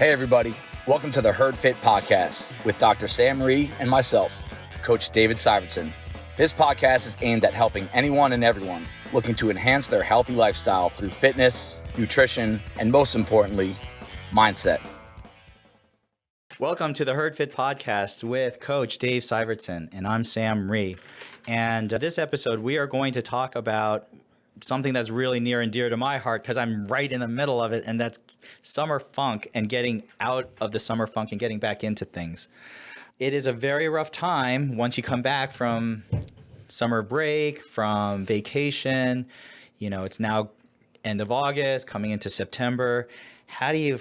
Hey everybody, welcome to the Herd Fit Podcast with Dr. Sam Rhee and myself, Coach David Syvertsen. This podcast is aimed at helping anyone and everyone looking to enhance their healthy lifestyle through fitness, nutrition, and most importantly, mindset. Welcome to the Herd Fit Podcast with Coach Dave Syvertsen, and I'm Sam Rhee. And this episode, we are going to talk about something that's really near and dear to my heart because I'm right in the middle of it, and that's summer funk and getting out of the summer funk and getting back into things. It is a very rough time once you come back from summer break, from vacation. You know, it's now end of August, coming into September. How do you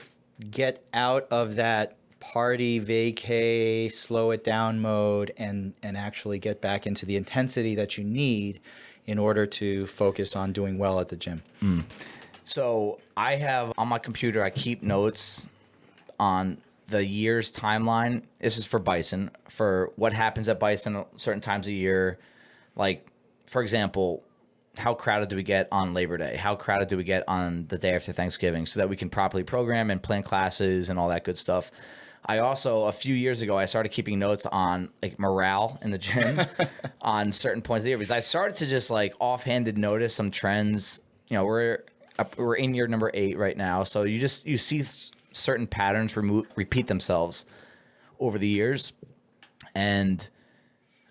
get out of that party, vacay, slow it down mode and actually get back into the intensity that you need in order to focus on doing well at the gym? So I have on my computer, I keep notes on the year's timeline. This is for Bison, for what happens at Bison at certain times of year. Like, for example, how crowded do we get on Labor Day? How crowded do we get on the day after Thanksgiving, so that we can properly program and plan classes and all that good stuff. I also, a few years ago, I started keeping notes on like morale in the gym on certain points of the year, because I started to just like offhanded notice some trends. You know, we're in year number 8 right now, so you see certain patterns repeat themselves over the years. And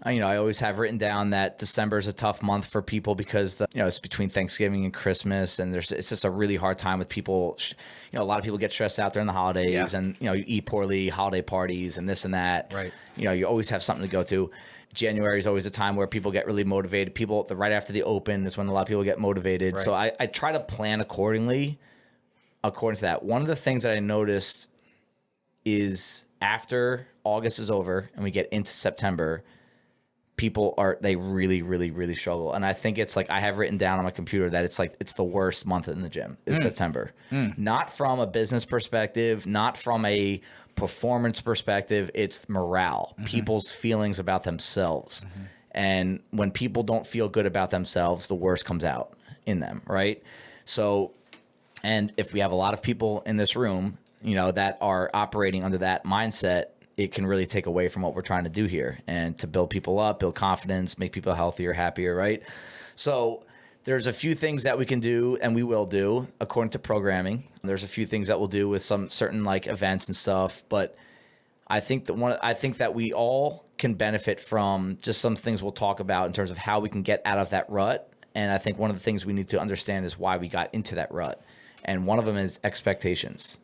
I always have written down that December is a tough month for people because it's between Thanksgiving and Christmas, and it's just a really hard time with people. A lot of people get stressed out during the holidays, and you eat poorly, holiday parties, and this and that. Right. You always have something to go to. January is always a time where people get really motivated. People right after the open is when a lot of people get motivated. Right. So I try to plan according to that. One of the things that I noticed is after August is over and we get into September, people really, really, really struggle. And I think it's like, I have written down on my computer that it's the worst month in the gym is September. Not from a business perspective, not from a performance perspective, it's morale, people's feelings about themselves. And when people don't feel good about themselves, the worst comes out in them, right? So, and if we have a lot of people in this room, that are operating under that mindset, it can really take away from what we're trying to do here, and to build people up, build confidence, make people healthier, happier, right? So there's a few things that we can do, and we will do according to programming. There's a few things that we'll do with some certain like events and stuff, but I think that we all can benefit from just some things we'll talk about in terms of how we can get out of that rut. And I think one of the things we need to understand is why we got into that rut. And one of them is expectations.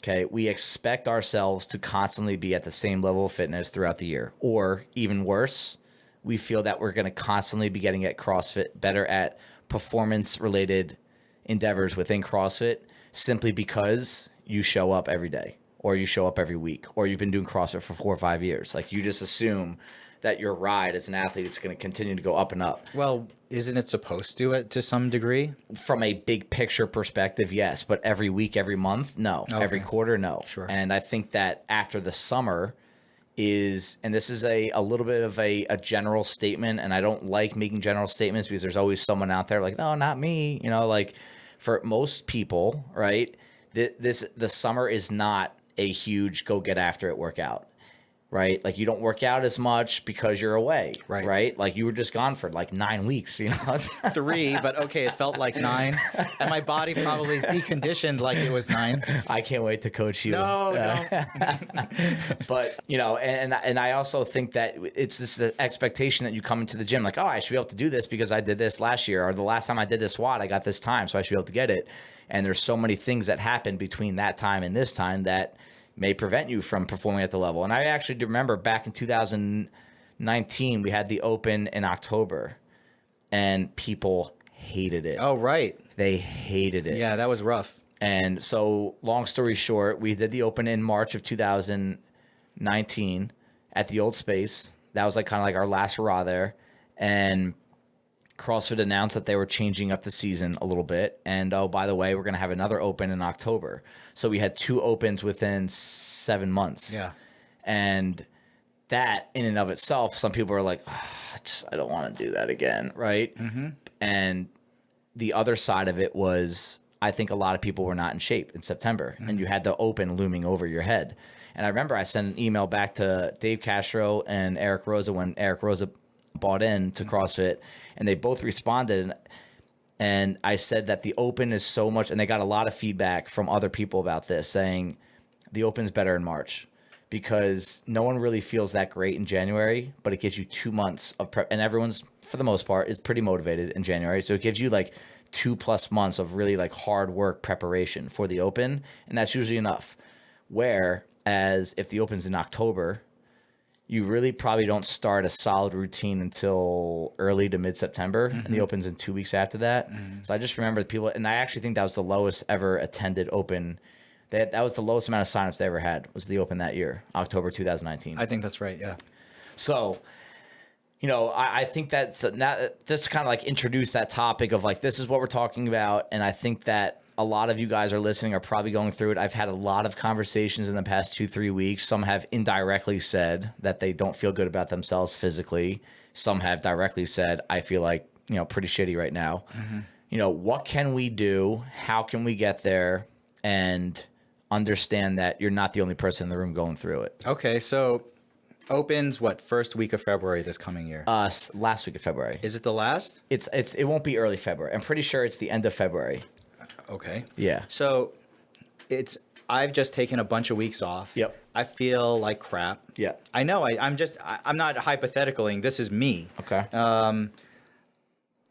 Okay, we expect ourselves to constantly be at the same level of fitness throughout the year. Or even worse, we feel that we're going to constantly be getting at CrossFit, better at performance-related endeavors within CrossFit, simply because you show up every day, or you show up every week, or you've been doing CrossFit for 4 or 5 years. Like, you just assume that your ride as an athlete is going to continue to go up and up. Well, isn't it supposed to some degree? From a big picture perspective, yes. But every week, every month, no. Okay. Every quarter, no. Sure. And I think that after the summer is, and this is a little bit of a general statement, and I don't like making general statements because there's always someone out there like, no, not me. Like for most people, right, the summer is not a huge go get after it workout. Right? Like, you don't work out as much because you're away. Right? Like, you were just gone for like 9 weeks, 3, but okay, it felt like 9. And my body probably is deconditioned like it was 9. I can't wait to coach you. No. But, and I also think that it's this expectation that you come into the gym like, oh, I should be able to do this because I did this last year, or the last time I did this squat, I got this time, so I should be able to get it. And there's so many things that happen between that time and this time that may prevent you from performing at the level. And I actually do remember back in 2019, we had the Open in October, and people hated it. Oh, right. They hated it. Yeah, that was rough. And so, long story short, we did the Open in March of 2019 at the old space. That was like kind of like our last hurrah there. And CrossFit announced that they were changing up the season a little bit. And, oh, by the way, we're going to have another Open in October. So we had 2 Opens within 7 months. Yeah. And that in and of itself, some people are like, I don't want to do that again, right? And the other side of it was I think a lot of people were not in shape in September, and you had the open looming over your head. And I remember I sent an email back to Dave Castro and Eric Rosa when Eric Rosa bought in to CrossFit, and they both responded. And I said that the open is so much, and they got a lot of feedback from other people about this, saying the open's better in March because no one really feels that great in January, but it gives you 2 months of prep, and everyone's, for the most part, is pretty motivated in January. So it gives you like 2+ months of really like hard work preparation for the open, and that's usually enough. Whereas if the open's in October, you really probably don't start a solid routine until early to mid-September, and the open's in 2 weeks after that. So I just remember the people, and I actually think that was the lowest ever attended open. That was the lowest amount of signups they ever had, was the open that year, October 2019. I think that's right, yeah. So, you know, I think that's not, just kind of like introduce that topic of like, this is what we're talking about. And I think that a lot of you guys are listening are probably going through it. I've had a lot of conversations in the past 2-3 weeks. Some have indirectly said that they don't feel good about themselves physically. Some have directly said, I feel like, you know, pretty shitty right now. You know, what can we do? How can we get there? And understand that you're not the only person in the room going through it. Okay, so opens what, first week of February this coming year? Last week of February. Is it the last? It won't be early February. I'm pretty sure it's the end of February. Okay. Yeah. So I've just taken a bunch of weeks off. Yep. I feel like crap. Yeah. I know. I'm not hypotheticaling. This is me. Okay.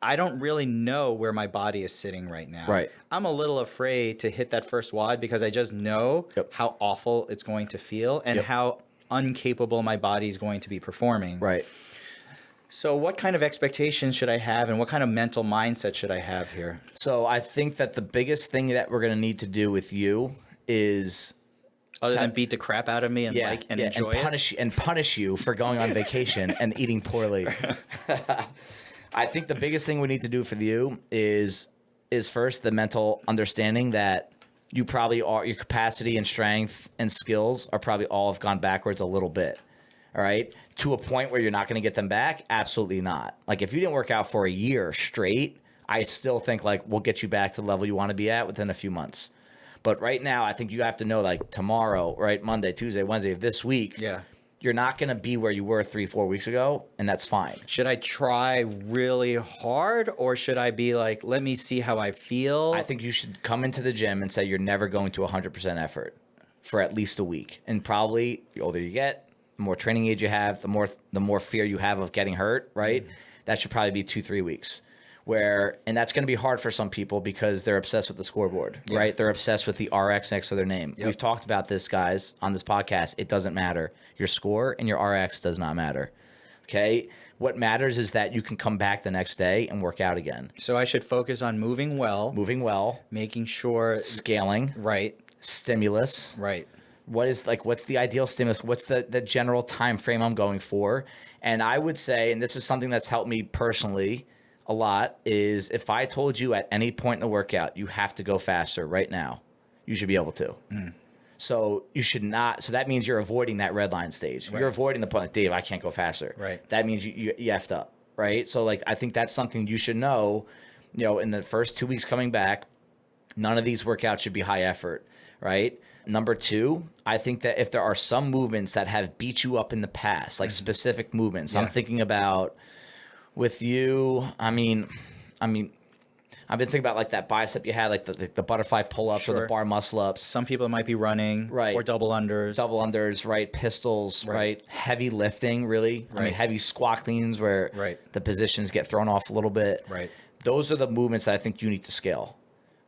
I don't really know where my body is sitting right now. Right. I'm a little afraid to hit that first WOD because I just know how awful it's going to feel and how incapable my body is going to be performing. Right. So what kind of expectations should I have and what kind of mental mindset should I have here? So I think that the biggest thing that we're going to need to do with you is other than beat the crap out of me and enjoy and punish you for going on vacation and eating poorly. I think the biggest thing we need to do for you is first the mental understanding that you probably are, your capacity and strength and skills are probably all have gone backwards a little bit. All right. To a point where you're not going to get them back? Absolutely not. Like if you didn't work out for a year straight, I still think like we'll get you back to the level you want to be at within a few months. But right now, I think you have to know like tomorrow, right? Monday, Tuesday, Wednesday of this week. Yeah. You're not going to be where you were 3-4 weeks ago, and that's fine. Should I try really hard or should I be like, let me see how I feel? I think you should come into the gym and say you're never going to 100% effort for at least a week. And probably the older you get, the more training age you have, the more fear you have of getting hurt, right? That should probably be 2-3 weeks. And that's going to be hard for some people because they're obsessed with the scoreboard, right? They're obsessed with the RX next to their name. Yep. We've talked about this, guys, on this podcast. It doesn't matter. Your score and your RX does not matter, okay? What matters is that you can come back the next day and work out again. So I should focus on moving well. Making sure. Scaling. Right. Stimulus. Right. What's the ideal stimulus? What's the general time frame I'm going for? And I would say, and this is something that's helped me personally a lot, is if I told you at any point in the workout, you have to go faster right now, you should be able to. So you should not. So that means you're avoiding that red line stage. Right. You're avoiding the point, Dave, I can't go faster. Right. That means you effed up. Right. So like, I think that's something you should know, in the first 2 weeks coming back, none of these workouts should be high effort. Right. Number two, I think that if there are some movements that have beat you up in the past, like specific movements, I'm thinking about with you, I mean, I've been thinking about like that bicep you had, like the butterfly pull-ups or the bar muscle-ups. Some people might be running, right, or double unders, right, pistols, right, heavy lifting, really. Right. I mean, heavy squat cleans where the positions get thrown off a little bit. Right. Those are the movements that I think you need to scale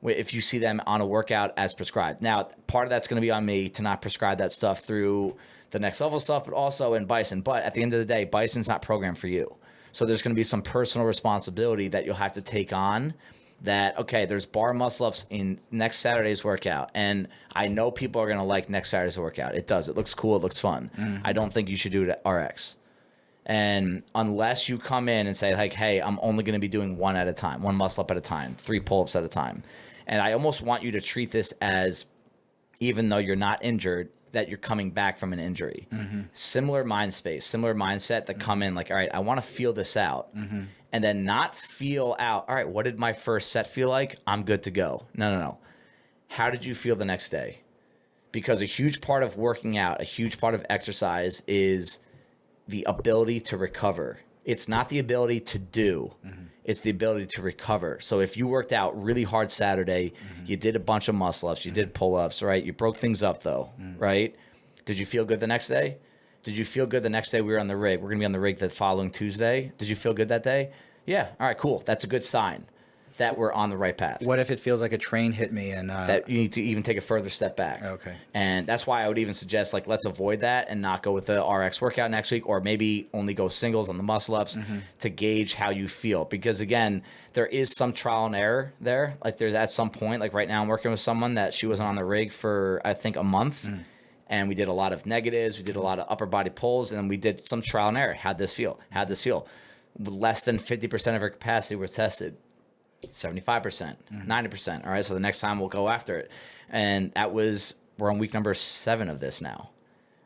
if you see them on a workout as prescribed. Now, part of that's going to be on me to not prescribe that stuff through the next level stuff, but also in Bison. But at the end of the day, Bison's not programmed for you. So there's going to be some personal responsibility that you'll have to take on that, okay, there's bar muscle-ups in next Saturday's workout. And I know people are going to like next Saturday's workout. It does. It looks cool. It looks fun. I don't think you should do it at RX. And unless you come in and say, like, hey, I'm only going to be doing one at a time, one muscle-up at a time, 3 pull-ups at a time. And I almost want you to treat this as, even though you're not injured, that you're coming back from an injury. Similar mind space, similar mindset that come in like, all right, I want to feel this out. and then not feel out, all right, what did my first set feel like? I'm good to go. No. How did you feel the next day? Because a huge part of working out, a huge part of exercise is the ability to recover. It's not the ability to do. It's the ability to recover. So if you worked out really hard Saturday, you did a bunch of muscle ups, you did pull-ups, right? You broke things up though, right? Did you feel good the next day? Did you feel good the next day we were on the rig? We're going to be on the rig the following Tuesday. Did you feel good that day? Yeah. All right, cool. That's a good sign that we're on the right path. What if it feels like a train hit me and that you need to even take a further step back? Okay. And that's why I would even suggest, like, let's avoid that and not go with the RX workout next week, or maybe only go singles on the muscle ups to gauge how you feel. Because again, there is some trial and error there. Like, there's at some point, like right now I'm working with someone that she wasn't on the rig for I think a month. And we did a lot of negatives. We did a lot of upper body pulls, and then we did some trial and error. How'd this feel? Less than 50% of her capacity was tested. 75%, 90%. All right. So the next time we'll go after it. And we're on week number 7 of this now.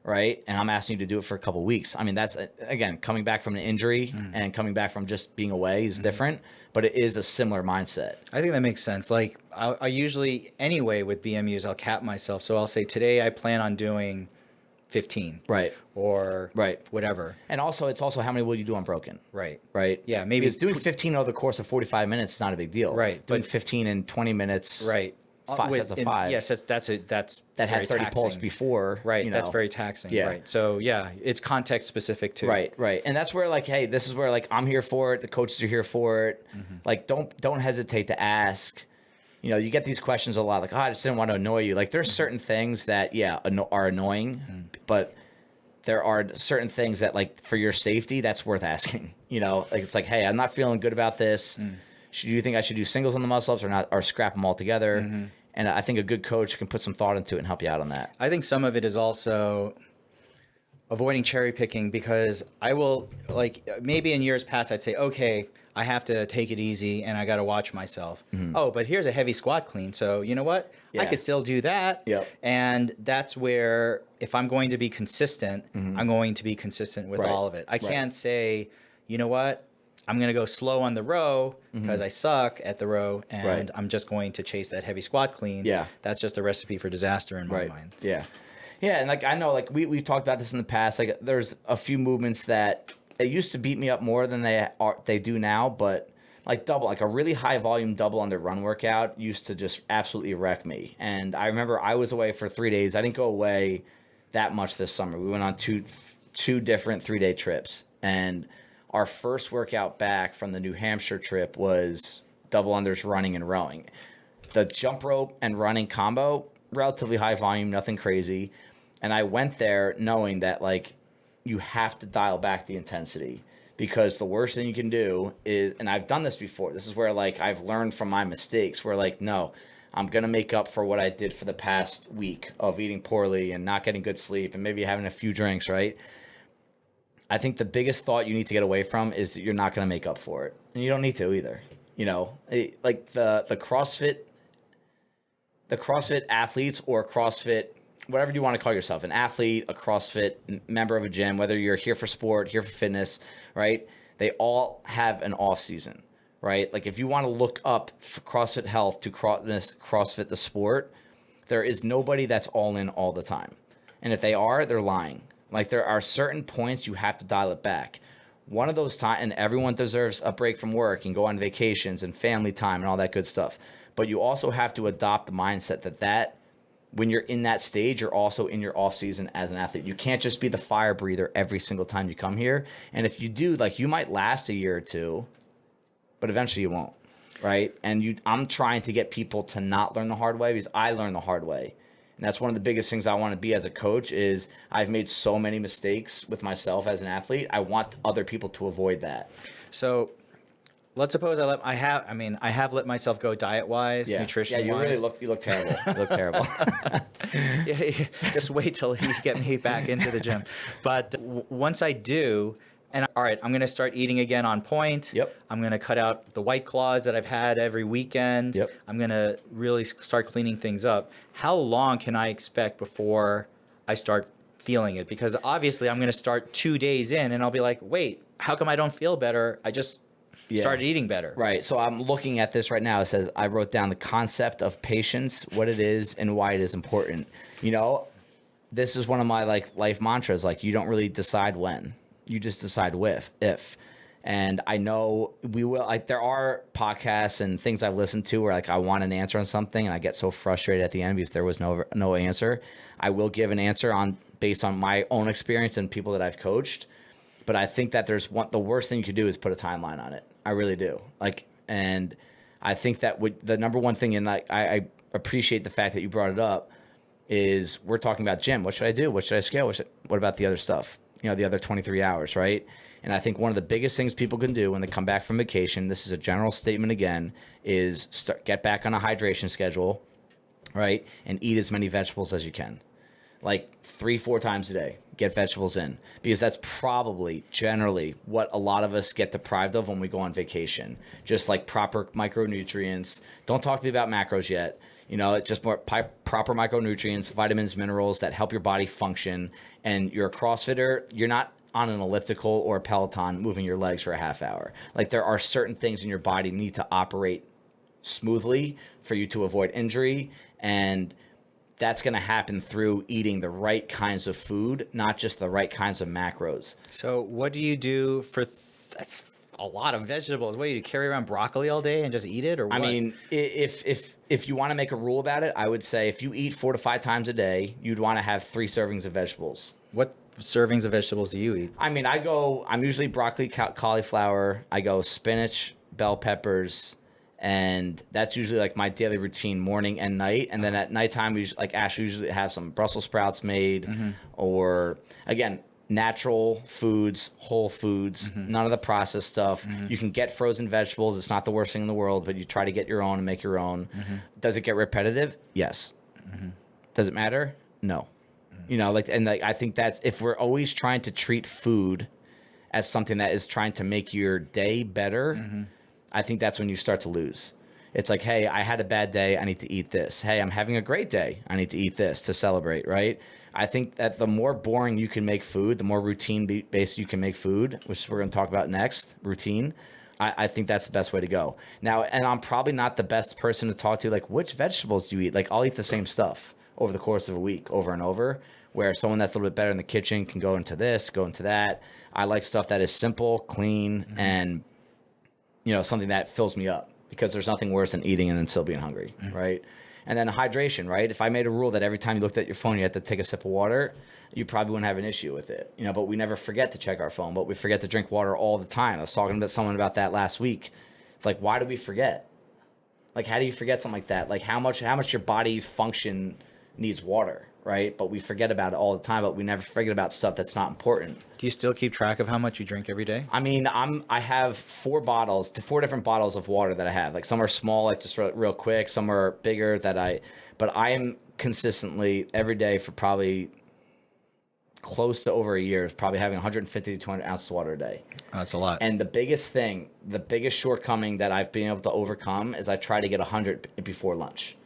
Right. And I'm asking you to do it for a couple of weeks. I mean, that's, again, coming back from an injury and coming back from just being away is different, but it is a similar mindset. I think that makes sense. Like I usually, anyway, with BMUs, I'll cap myself. So I'll say today I plan on doing 15. Right. Or whatever. And also, it's also how many will you do unbroken? Right. Right. Yeah. Maybe it's doing 15 over the course of 45 minutes is not a big deal. Right. Doing 15 in 20 minutes. Right. 5 sets of 5. Yes, that's that had 30 taxing. pulls before. Right. You know. That's very taxing. Yeah. Right. So yeah, it's context specific too. Right. And that's where, like, hey, this is where, like, I'm here for it. The coaches are here for it. Like, don't hesitate to ask. You know, you get these questions a lot, like, oh, I just didn't want to annoy you. Like, there's certain things that, are annoying, but there are certain things that, like, for your safety, that's worth asking. You know, like, it's like, hey, I'm not feeling good about this. Do you think I should do singles on the muscle ups or not, or scrap them all together? And I think a good coach can put some thought into it and help you out on that. I think some of it is also avoiding cherry picking, because I will, like, maybe in years past, I'd say, okay, I have to take it easy and I got to watch myself. Oh, but here's a heavy squat clean. So you know what? I could still do that. Yep. And that's where, if I'm going to be consistent, I'm going to be consistent with all of it. I can't say, you know what? I'm going to go slow on the row because I suck at the row, and I'm just going to chase that heavy squat clean. Yeah. That's just a recipe for disaster in my mind. Yeah. Yeah. And, like, I know, like, we've talked about this in the past. Like, there's a few movements that they used to beat me up more than they do now, but like a really high volume double under run workout used to just absolutely wreck me. And I remember I was away for 3 days. I didn't go away that much this summer. We went on two different 3-day trips, and our first workout back from the New Hampshire trip was double unders, running and rowing. The jump rope and running combo, relatively high volume, nothing crazy. And I went there knowing that, like, you have to dial back the intensity, because the worst thing you can do is, and I've done this before, this is where, like, I've learned from my mistakes, where, like, no, I'm going to make up for what I did for the past week of eating poorly and not getting good sleep and maybe having a few drinks, right? I think the biggest thought you need to get away from is that you're not going to make up for it. And you don't need to either. You know, like the CrossFit athletes, or CrossFit, whatever you want to call yourself, an athlete, a CrossFit member of a gym, whether you're here for sport, here for fitness, right? They all have an off season, right? Like, if you want to look up for CrossFit Health to CrossFit the sport, there is nobody that's all in all the time. And if they are, they're lying. Like, there are certain points you have to dial it back. One of those times, and everyone deserves a break from work and go on vacations and family time and all that good stuff. But you also have to adopt the mindset that when you're in that stage, you're also in your off season as an athlete. You can't just be the fire breather every single time you come here. And if you do, like, you might last a year or two, but eventually you won't, right? And I'm trying to get people to not learn the hard way, because I learned the hard way. And that's one of the biggest things I want to be as a coach, is I've made so many mistakes with myself as an athlete. I want other people to avoid that. So let's suppose I have let myself go diet-wise, nutrition-wise. Yeah, you look terrible. You look terrible. Yeah, just wait till you get me back into the gym. But once I do, and all right, I'm going to start eating again on point. Yep. I'm going to cut out the White Claws that I've had every weekend. Yep. I'm going to really start cleaning things up. How long can I expect before I start feeling it? Because obviously I'm going to start 2 days in and I'll be like, wait, how come I don't feel better? I just started eating better. Right. So I'm looking at this right now. It says, I wrote down the concept of patience, what it is, and why it is important. You know, this is one of my like life mantras. Like, you don't really decide when, you just decide if. And I know we will, like, there are podcasts and things I've listened to where like I want an answer on something and I get so frustrated at the end because there was no answer. I will give an answer based on my own experience and people that I've coached. But I think that the worst thing you could do is put a timeline on it. I really do. Like, and I think that the number one thing, and I appreciate the fact that you brought it up, is we're talking about gym. What should I do? What should I scale? What about the other stuff? You know, the other 23 hours, right? And I think one of the biggest things people can do when they come back from vacation, this is a general statement again, is get back on a hydration schedule, right? And eat as many vegetables as you can. Like 3-4 times a day, get vegetables in, because that's probably generally what a lot of us get deprived of when we go on vacation. Just like proper micronutrients. Don't talk to me about macros yet. You know, it's just more proper micronutrients, vitamins, minerals that help your body function. And you're a CrossFitter, you're not on an elliptical or a Peloton moving your legs for a half hour. Like, there are certain things in your body need to operate smoothly for you to avoid injury, and that's going to happen through eating the right kinds of food, not just the right kinds of macros. So what do you do that's a lot of vegetables. What do you carry around broccoli all day and just eat it, or what? I mean, if you want to make a rule about it, I would say if you eat 4 to 5 times a day, you'd want to have 3 servings of vegetables. What servings of vegetables do you eat? I mean, I'm usually broccoli, cauliflower. I go spinach, bell peppers, and that's usually like my daily routine, morning and night. And then at nighttime, Ashley usually has some Brussels sprouts made, or again, natural foods, whole foods, none of the processed stuff. You can get frozen vegetables. It's not the worst thing in the world, but you try to get your own and make your own. Does it get repetitive? Yes. Does it matter? No. You know, I think that's, if we're always trying to treat food as something that is trying to make your day better, I think that's when you start to lose. It's like, hey, I had a bad day, I need to eat this. Hey, I'm having a great day, I need to eat this to celebrate, right? I think that the more boring you can make food, the more routine-based you can make food, which we're going to talk about next, routine. I think that's the best way to go. Now, and I'm probably not the best person to talk to, like, which vegetables do you eat? Like, I'll eat the same stuff over the course of a week, over and over, where someone that's a little bit better in the kitchen can go into this, go into that. I like stuff that is simple, clean, and, you know, something that fills me up, because there's nothing worse than eating and then still being hungry, right? And then hydration, right? If I made a rule that every time you looked at your phone, you had to take a sip of water, you probably wouldn't have an issue with it. You know, but we never forget to check our phone, but we forget to drink water all the time. I was talking to someone about that last week. It's like, why do we forget? Like, how do you forget something like that? Like, how much your body's function needs water, right? But we forget about it all the time, but we never forget about stuff that's not important. Do you still keep track of how much you drink every day? I mean, I have 4 different bottles of water that I have. Like, some are small, like just real quick. Some are bigger but I am consistently every day for probably close to over a year, probably having 150 to 200 ounces of water a day. Oh, that's a lot. And the biggest shortcoming that I've been able to overcome is I try to get 100 before lunch.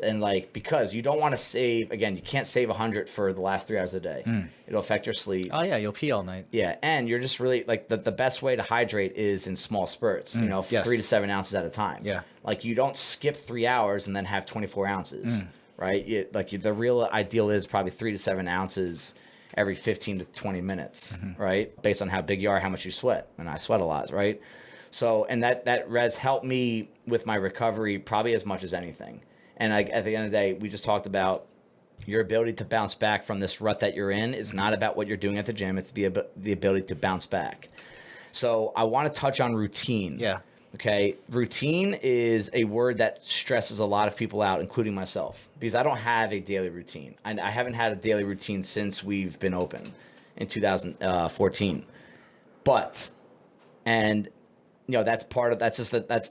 And like, because you don't want to save, again, you can't save 100 for the last 3 hours a day. It'll affect your sleep. Oh yeah, you'll pee all night. Yeah, and you're just really, like, the best way to hydrate is in small spurts, you know, 3 to 7 ounces at a time. Yeah. Like, you don't skip 3 hours and then have 24 ounces, right? The real ideal is probably 3 to 7 ounces every 15 to 20 minutes, right? Based on how big you are, how much you sweat. And I sweat a lot, right? So, and that has helped me with my recovery probably as much as anything. And at the end of the day, we just talked about your ability to bounce back from this rut that you're in is not about what you're doing at the gym. It's the ability to bounce back. So I want to touch on routine. Yeah. Okay. Routine is a word that stresses a lot of people out, including myself, because I don't have a daily routine. I haven't had a daily routine since we've been open in 2014. But, and, you know, that's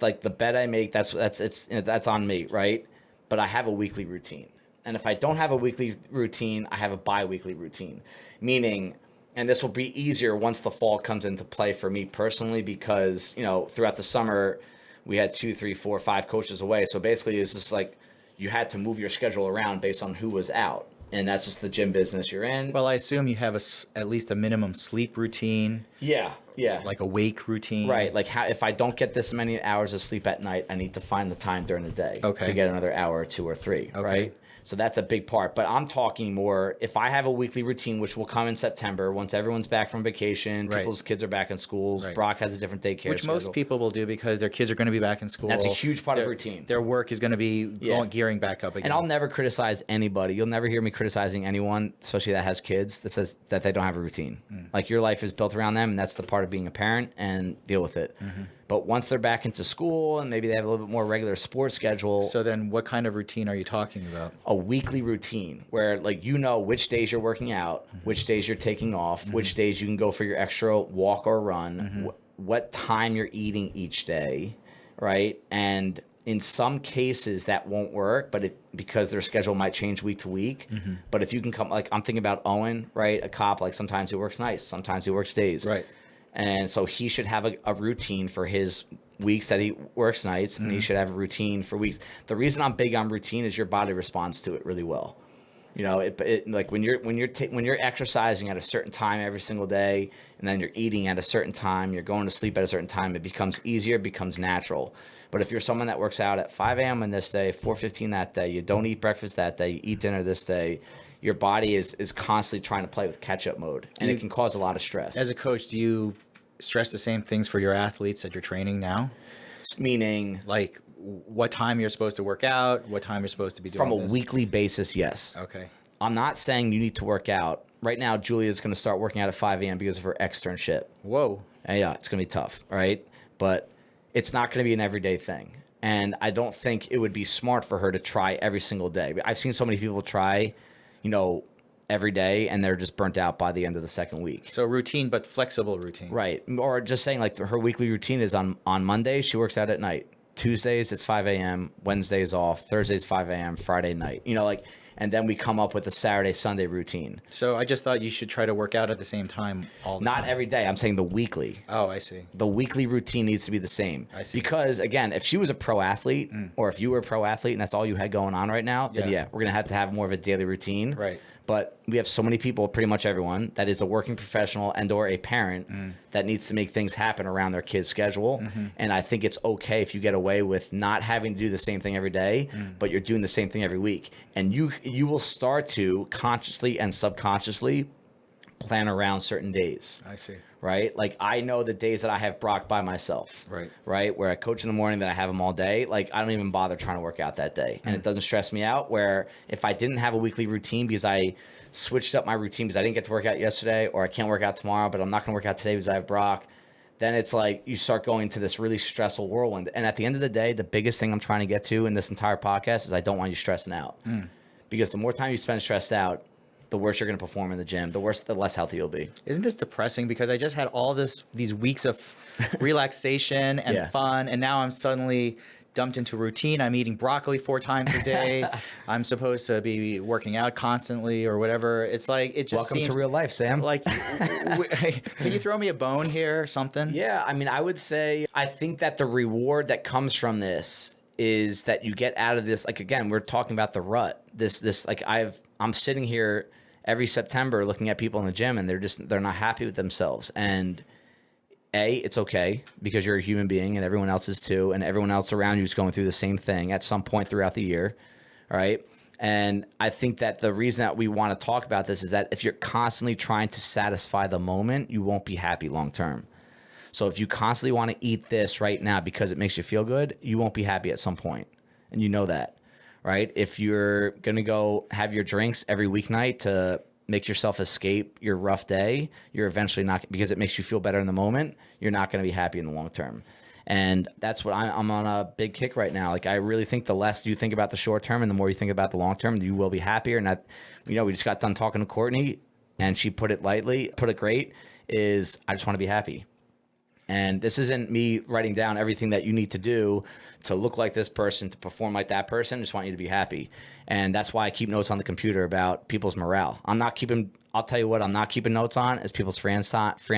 like the bed I make. That's on me, right? But I have a weekly routine. And if I don't have a weekly routine, I have a bi-weekly routine. Meaning, and this will be easier once the fall comes into play for me personally, because, you know, throughout the summer, we had 2, 3, 4, 5 coaches away. So basically, it's just like you had to move your schedule around based on who was out. and that's just the gym business you're in. Well, I assume you have at least a minimum sleep routine. Yeah. Like a wake routine. Right. Like if I don't get this many hours of sleep at night, I need to find the time during the day to get another hour or 2 or 3. Okay. Right. So that's a big part. But I'm talking more if I have a weekly routine, which will come in September once everyone's back from vacation, people's kids are back in schools. Right. Brock has a different daycare which schedule. Most people will do because their kids are going to be back in school. That's a huge part of routine. Their work is going to be gearing back up again. And I'll never criticize anybody. You'll never hear me criticizing anyone, especially that has kids, that says that they don't have a routine. Like your life is built around them, and that's the part of being a parent, and deal with it. But once they're back into school and maybe they have a little bit more regular sports schedule. So then what kind of routine are you talking about? A weekly routine where like which days you're working out, which days you're taking off, which days you can go for your extra walk or run, what time you're eating each day, right? And in some cases that won't work, but because their schedule might change week to week. But if you can come, like I'm thinking about Owen, right? A cop, like sometimes he works nights, sometimes he works days. Right. And so he should have a routine for his weeks that he works nights, and he should have a routine for weeks. The reason I'm big on routine is your body responds to it really well. You know, like when you're exercising at a certain time every single day, and then you're eating at a certain time, you're going to sleep at a certain time, it becomes easier, it becomes natural. But if you're someone that works out at 5 a.m. on this day, 4:15 that day, you don't eat breakfast that day, you eat dinner this day, your body is constantly trying to play with catch-up mode, and it can cause a lot of stress. As a coach, do you stress the same things for your athletes that you're training now? Meaning? Like what time you're supposed to work out, what time you're supposed to be doing From a weekly basis, yes. Okay. I'm not saying you need to work out. Right now, Julia's going to start working out at 5 a.m. because of her externship. Whoa. And yeah, it's going to be tough, right? But it's not going to be an everyday thing. And I don't think it would be smart for her to try every single day. I've seen so many people try, every day, and they're just burnt out by the end of the second week. So routine, but flexible routine. Right. Or just saying like her weekly routine is on Mondays, she works out at night. Tuesdays, it's 5 a.m. Wednesdays off. Thursdays, 5 a.m. Friday night. And then we come up with a Saturday, Sunday routine. So I just thought you should try to work out at the same time all the time. Not every day. I'm saying the weekly. Oh, I see. The weekly routine needs to be the same. I see. Because, again, if she was a pro athlete or if you were a pro athlete and that's all you had going on right now, then we're going to have more of a daily routine. Right. But we have so many people, pretty much everyone, that is a working professional and or a parent that needs to make things happen around their kid's schedule. And I think it's okay if you get away with not having to do the same thing every day, but you're doing the same thing every week. And you will start to consciously and subconsciously plan around certain days. I see. Right? Like I know the days that I have Brock by myself. Right. Right? Where I coach in the morning, that I have him all day. Like I don't even bother trying to work out that day. And it doesn't stress me out. Where if I didn't have a weekly routine because I switched up my routine because I didn't get to work out yesterday, or I can't work out tomorrow, but I'm not going to work out today because I have Brock, then it's like you start going to this really stressful whirlwind. And at the end of the day, the biggest thing I'm trying to get to in this entire podcast is I don't want you stressing out. Because the more time you spend stressed out, the worse you're going to perform in the gym, the less healthy you'll be. Isn't this depressing? Because I just had all these weeks of relaxation and fun, and now I'm suddenly dumped into routine. I'm eating broccoli 4 times a day. I'm supposed to be working out constantly or whatever. It's like it just Welcome to real life, Sam. Like, can you throw me a bone here or something? Yeah, I mean, I would say I think that the reward that comes from this is that you get out of this. Like again, we're talking about the rut. This like I'm sitting here every September looking at people in the gym and they're not happy with themselves. And it's okay because you're a human being and everyone else is too, and everyone else around you is going through the same thing at some point throughout the year. All right. And I think that the reason that we want to talk about this is that if you're constantly trying to satisfy the moment, you won't be happy long term. So if you constantly want to eat this right now because it makes you feel good, you won't be happy at some point. And you know that. Right? If you're going to go have your drinks every weeknight to make yourself escape your rough day, you're eventually not, because it makes you feel better in the moment, you're not going to be happy in the long term. And that's what I'm on a big kick right now. Like I really think the less you think about the short term and the more you think about the long term, you will be happier. And that, we just got done talking to Courtney and she put it great, is I just want to be happy. And this isn't me writing down everything that you need to do to look like this person, to perform like that person. I just want you to be happy. And that's why I keep notes on the computer about people's morale. I'll tell you what I'm not keeping notes on is people's Fran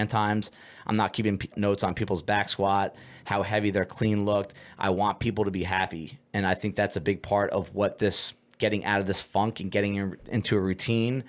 times. I'm not keeping notes on people's back squat, how heavy their clean looked. I want people to be happy. And I think that's a big part of what this getting out of this funk and getting into a routine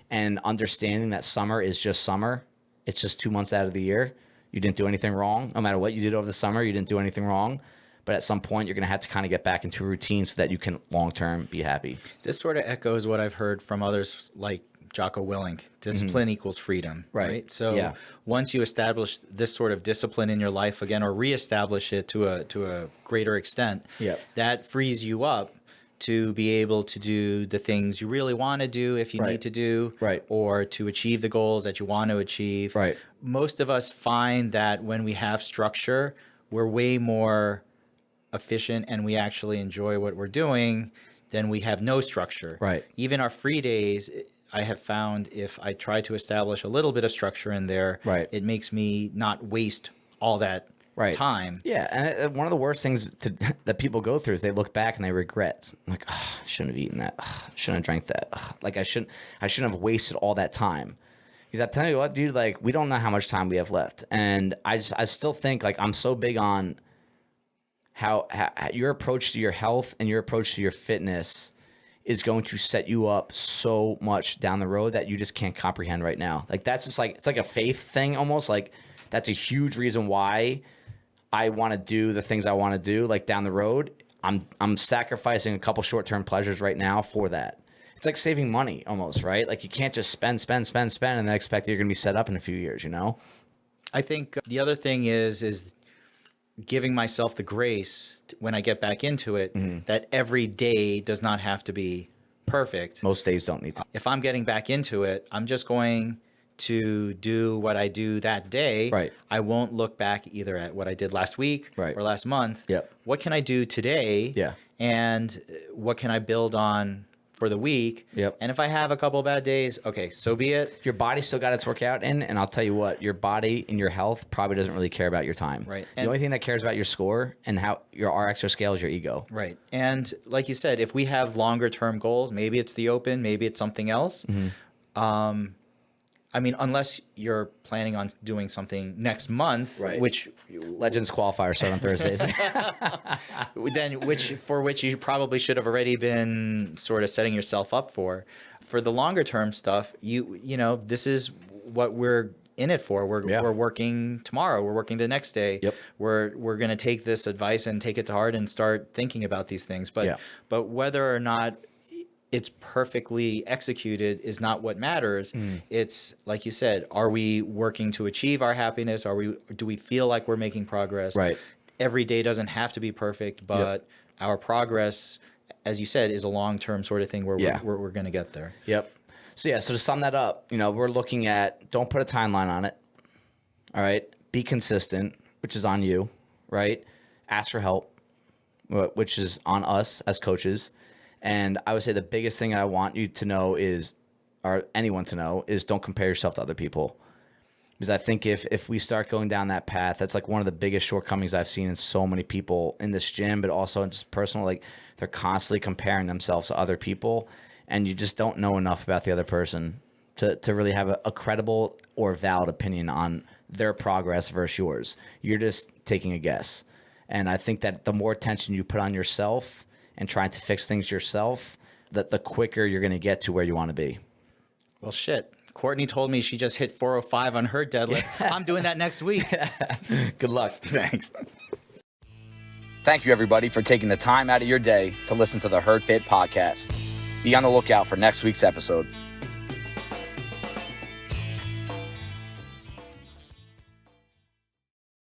and understanding that summer is just summer. It's just 2 months out of the year. You didn't do anything wrong. No matter what you did over the summer, you didn't do anything wrong. But at some point, you're going to have to kind of get back into a routine so that you can long-term be happy. This sort of echoes what I've heard from others like Jocko Willink. Discipline equals freedom, right? So once you establish this sort of discipline in your life again, or reestablish it to a greater extent, that frees you up to be able to do the things you really want to do if you need to do, or to achieve the goals that you want to achieve. Most of us find that when we have structure, we're way more efficient and we actually enjoy what we're doing than we have no structure. Even our free days, I have found if I try to establish a little bit of structure in there, it makes me not waste all that time. Yeah, and one of the worst things that people go through is they look back and they regret. Like, oh, I shouldn't have eaten that. Oh, I shouldn't have drank that. Oh, like I shouldn't have wasted all that time. Because I tell you what, dude, like we don't know how much time we have left, and I still think like I'm so big on how your approach to your health and your approach to your fitness is going to set you up so much down the road that you just can't comprehend right now. Like that's just like, it's like a faith thing almost. Like that's a huge reason why I want to do the things I want to do. Like down the road, I'm sacrificing a couple short-term pleasures right now for that. It's like saving money almost, right? Like you can't just spend and then expect you're going to be set up in a few years, you know? I think the other thing is giving myself the grace when I get back into it, that every day does not have to be perfect. Most days don't need to. If I'm getting back into it, I'm just going to do what I do that day. I won't look back either at what I did last week or last month. What can I do today? And what can I build on for the week? And if I have a couple bad days, okay, so be it. Your body still got its workout in, and I'll tell you what, your body and your health probably doesn't really care about your time. The only thing that cares about your score and how your RXO scale is your ego. And like you said, if we have longer term goals, maybe it's the Open, maybe it's something else. I mean, unless you're planning on doing something next month, which Legends qualifier start on Thursdays. then which you probably should have already been sort of setting yourself up for. For the longer term stuff, you know, this is what we're in it for. We're working tomorrow. We're working the next day. We're going to take this advice and take it to heart and start thinking about these things. But whether or not it's perfectly executed is not what matters. It's like you said, are we working to achieve our happiness? Do we feel like we're making progress? Every day doesn't have to be perfect, but our progress, as you said, is a long-term sort of thing where we're going to get there. So to sum that up, you know, we're looking at, don't put a timeline on it. All right. Be consistent, which is on you, right? Ask for help, which is on us as coaches. And I would say the biggest thing I want you to know is, or anyone to know, is don't compare yourself to other people. Because I think if we start going down that path, that's like one of the biggest shortcomings I've seen in so many people in this gym, but also in just personal, like they're constantly comparing themselves to other people, and you just don't know enough about the other person to really have a credible or valid opinion on their progress versus yours. You're just taking a guess. And I think that the more attention you put on yourself and trying to fix things yourself, that the quicker you're going to get to where you want to be. Well, shit. Courtney told me she just hit 405 on her deadlift. I'm doing that next week. Good luck. Thanks. Thank you, everybody, for taking the time out of your day to listen to the Herd Fit podcast. Be on the lookout for next week's episode.